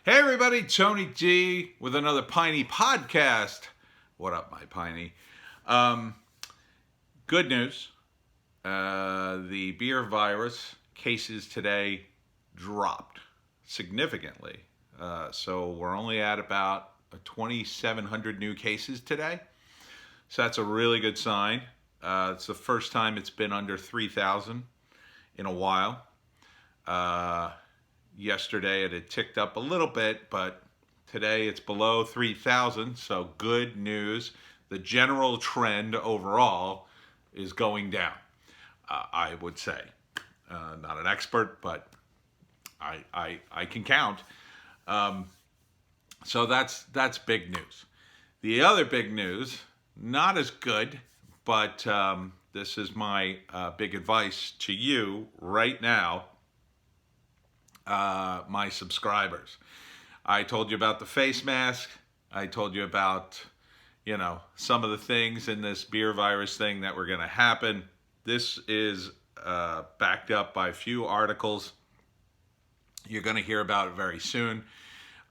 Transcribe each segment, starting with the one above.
Hey everybody, Tony G with another Piney podcast. What up, my Piney? Good news. The beer virus cases today dropped significantly. So we're only at about 2,700 new cases today. So that's a really good sign. It's the first time it's been under 3,000 in a while. Yesterday it had ticked up a little bit, but today it's below 3,000, so good news. The general trend overall is going down, I would say. Not an expert, but I can count. So that's big news. The other big news, not as good, but this is my big advice to you right now. My subscribers. I told you about the face mask. I told you about, some of the things in this beer virus thing that were going to happen. This is backed up by a few articles. You're going to hear about it very soon.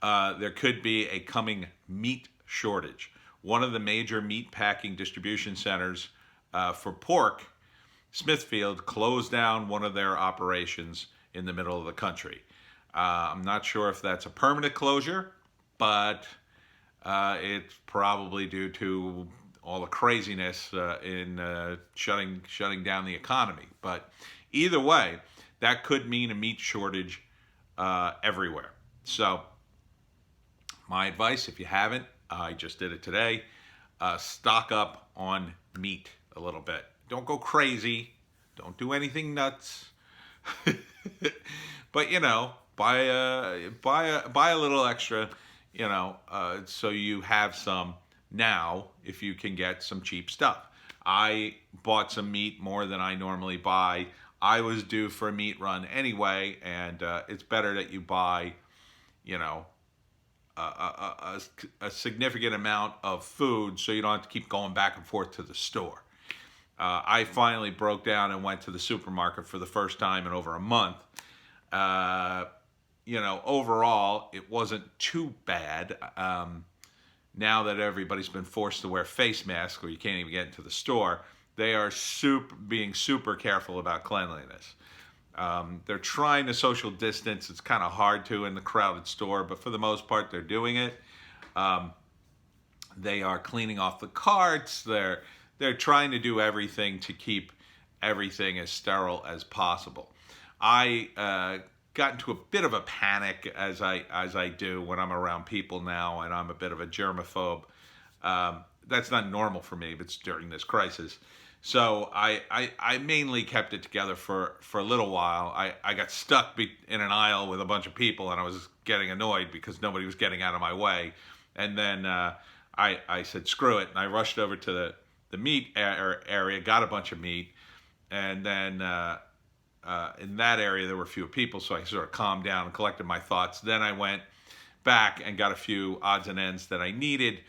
There could be a coming meat shortage. One of the major meat packing distribution centers for pork, Smithfield, closed down one of their operations in the middle of the country. I'm not sure if that's a permanent closure, but it's probably due to all the craziness in shutting down the economy. But either way, that could mean a meat shortage everywhere. So my advice, if you haven't, I just did it today, stock up on meat a little bit. Don't go crazy. Don't do anything nuts. But buy a little extra, so you have some now if you can get some cheap stuff. I bought some meat more than I normally buy. I was due for a meat run anyway, and it's better that you buy, a significant amount of food so you don't have to keep going back and forth to the store. I finally broke down and went to the supermarket for the first time in over a month. Overall, it wasn't too bad. Now that everybody's been forced to wear face masks or you can't even get into the store, they are being super careful about cleanliness. They're trying to social distance. It's kind of hard to in the crowded store, but for the most part, they're doing it. They are cleaning off the carts. They're trying to do everything to keep everything as sterile as possible. I got into a bit of a panic as I do when I'm around people now, and I'm a bit of a germaphobe. That's not normal for me, but it's during this crisis. So I mainly kept it together for a little while. I got stuck in an aisle with a bunch of people, and I was getting annoyed because nobody was getting out of my way. And then I said, screw it, and I rushed over to the meat area, got a bunch of meat, and then in that area there were fewer people, so I sort of calmed down and collected my thoughts. Then I went back and got a few odds and ends that I needed.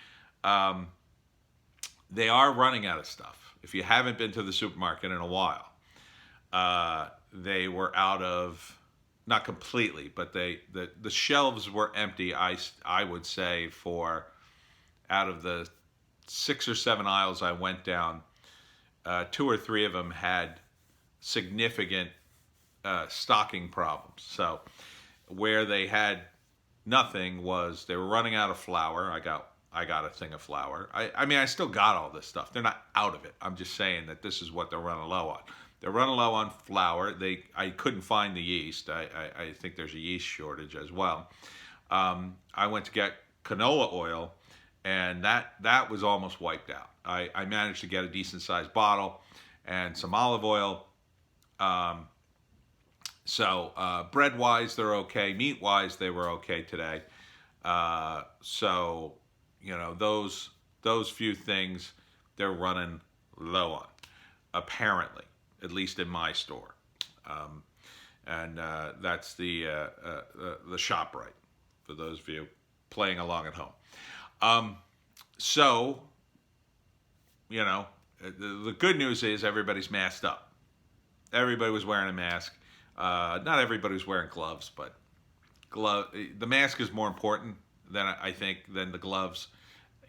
They are running out of stuff. If you haven't been to the supermarket in a while, they were out of, not completely, but the shelves were empty, I would say, for out of the 6 or 7 aisles I went down, 2 or 3 of them had significant stocking problems. So where they had nothing was they were running out of flour. I got a thing of flour. I mean, I still got all this stuff. They're not out of it. I'm just saying that this is what they're running low on. They're running low on flour. I couldn't find the yeast. I think there's a yeast shortage as well. I went to get canola oil, and that was almost wiped out. I managed to get a decent sized bottle and some olive oil. So bread wise, they're okay. Meat wise, they were okay today. So those few things they're running low on, apparently, at least in my store. And that's the ShopRite for those of you playing along at home. So the good news is everybody's masked up. Everybody was wearing a mask. Not everybody was wearing gloves, but The mask is more important than I think than the gloves.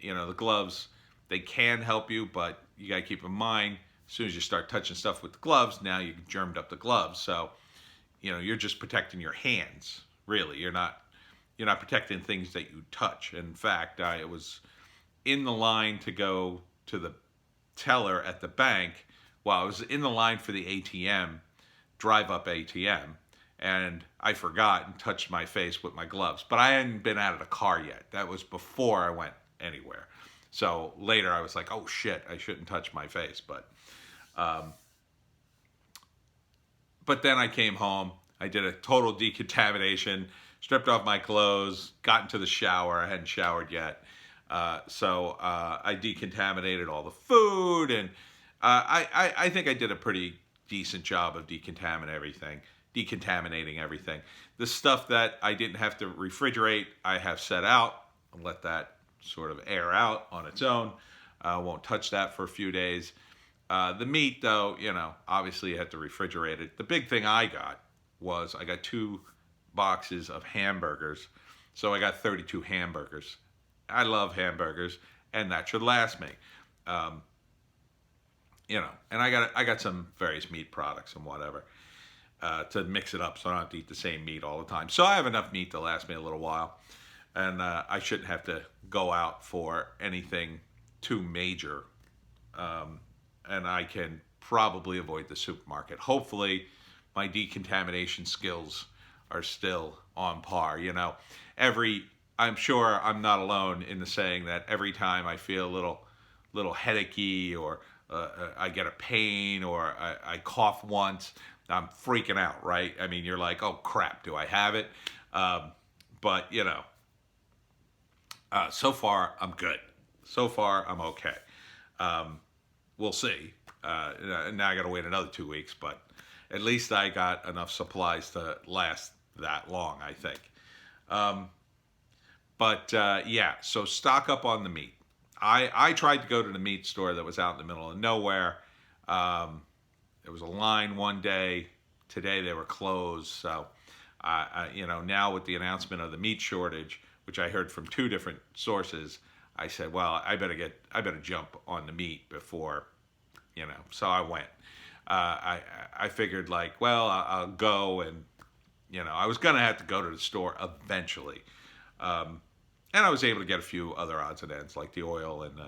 The gloves, they can help you, but you got to keep in mind, as soon as you start touching stuff with the gloves, now you germed up the gloves. So, you're just protecting your hands. Really, you're not protecting things that you touch. In fact, I was in the line to go to the teller at the bank. Well, I was in the line for the ATM, drive-up ATM, and I forgot and touched my face with my gloves. But I hadn't been out of the car yet. That was before I went anywhere. So later I was like, oh shit, I shouldn't touch my face. But then I came home. I did a total decontamination, stripped off my clothes, got into the shower. I hadn't showered yet. So I decontaminated all the food, and I think I did a pretty decent job of decontaminating everything. The stuff that I didn't have to refrigerate, I have set out and let that sort of air out on its own. I won't touch that for a few days. The meat, though, obviously you have to refrigerate it. The big thing I got 2 boxes of hamburgers. So I got 32 hamburgers. I love hamburgers, and that should last me. And I got some various meat products and whatever to mix it up so I don't have to eat the same meat all the time. So I have enough meat to last me a little while, and I shouldn't have to go out for anything too major. And I can probably avoid the supermarket. Hopefully, my decontamination skills are still on par. I'm sure I'm not alone in the saying that every time I feel a little headachy, or I get a pain, or I cough once, I'm freaking out, right? I mean, you're like, oh crap, do I have it? But so far I'm good. So far I'm okay. We'll see. Now I got to wait another 2 weeks, but at least I got enough supplies to last that long, I think. So stock up on the meat. I tried to go to the meat store that was out in the middle of nowhere. There was a line one day. Today they were closed. So, now with the announcement of the meat shortage, which I heard from 2 different sources, I said, well, I better jump on the meat before, So I went. I figured I'll go, and I was gonna have to go to the store eventually. And I was able to get a few other odds and ends, like the oil and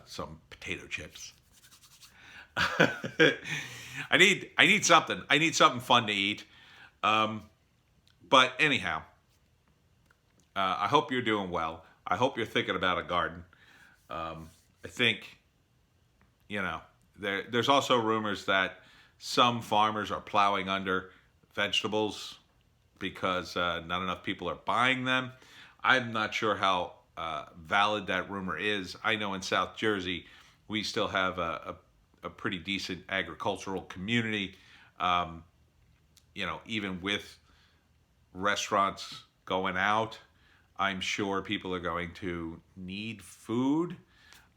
some potato chips. I need something. I need something fun to eat. But anyhow, I hope you're doing well. I hope you're thinking about a garden. I think, there's also rumors that some farmers are plowing under vegetables because not enough people are buying them. I'm not sure how valid that rumor is. I know in South Jersey we still have a pretty decent agricultural community. Even with restaurants going out, I'm sure people are going to need food.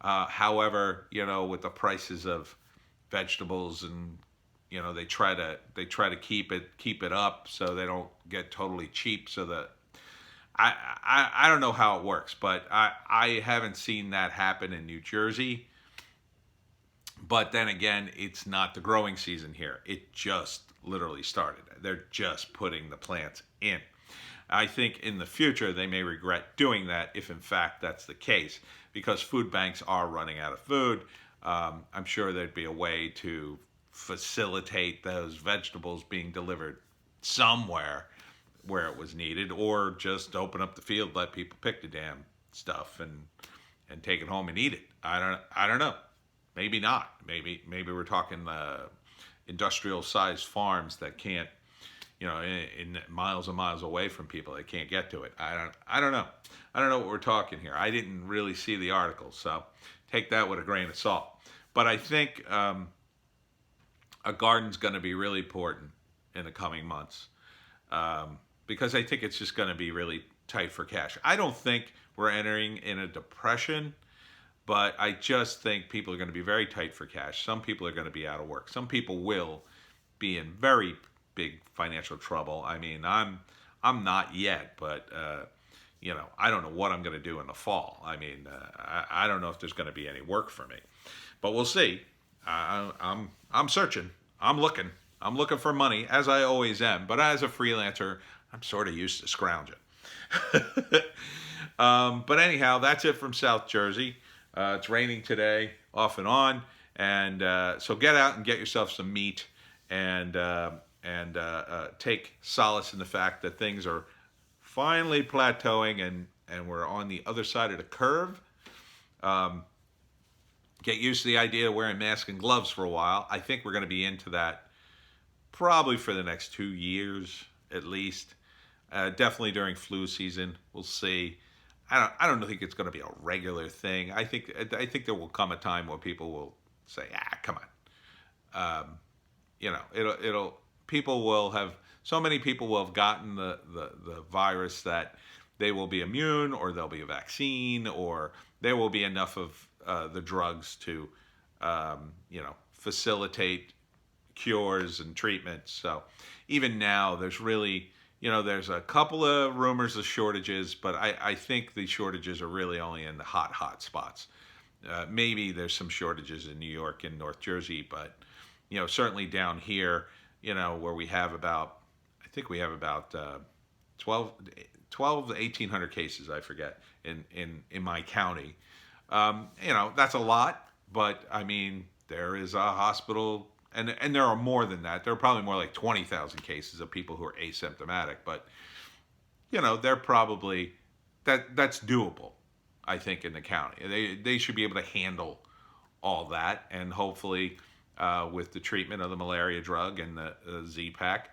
However, with the prices of vegetables, and they try to keep it up so they don't get totally cheap. So that I don't know how it works, but I haven't seen that happen in New Jersey. But then again, it's not the growing season here. It just literally started. They're just putting the plants in. I think in the future they may regret doing that if in fact that's the case, because food banks are running out of food. I'm sure there'd be a way to facilitate those vegetables being delivered somewhere where it was needed, or just open up the field, let people pick the damn stuff and take it home and eat it. I don't know. Maybe not. Maybe we're talking industrial sized farms that can't, in miles and miles away from people, they can't get to it. I don't know. I don't know what we're talking here. I didn't really see the article, so take that with a grain of salt. But I think a garden's going to be really important in the coming months, because I think it's just going to be really tight for cash. I don't think we're entering in a depression, but I just think people are going to be very tight for cash. Some people are going to be out of work. Some people will be in very big financial trouble. I mean, I'm I'm not yet, but I don't know what I'm going to do in the fall. I mean, I don't know if there's going to be any work for me, but we'll see. I'm searching. I'm looking. I'm looking for money, as I always am. But as a freelancer, I'm sort of used to scrounging. But anyhow, that's it from South Jersey. It's raining today, off and on, and so get out and get yourself some meat, and take solace in the fact that things are finally plateauing, and we're on the other side of the curve. Get used to the idea of wearing masks and gloves for a while. I think we're going to be into that probably for the next 2 years at least. Definitely during flu season, we'll see. I don't think it's going to be a regular thing. I think there will come a time where people will say, come on. It'll people will have so many people will have gotten the virus that they will be immune, or there'll be a vaccine, or there will be enough of the drugs to facilitate cures and treatments. So even now, there's really, there's a couple of rumors of shortages, but I think the shortages are really only in the hot spots. Maybe there's some shortages in New York and North Jersey, but certainly down here, where we have about, I think we have about 12 to 1,800 cases, I forget, in my county. That's a lot, but I mean, there is a hospital, and there are more than that. There are probably more like 20,000 cases of people who are asymptomatic, but they're probably, that's doable, I think, in the county. They should be able to handle all that, and hopefully with the treatment of the malaria drug and the Z-Pak,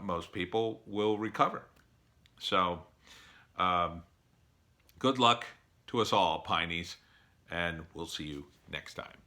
most people will recover. So good luck to us all, Pineys, and we'll see you next time.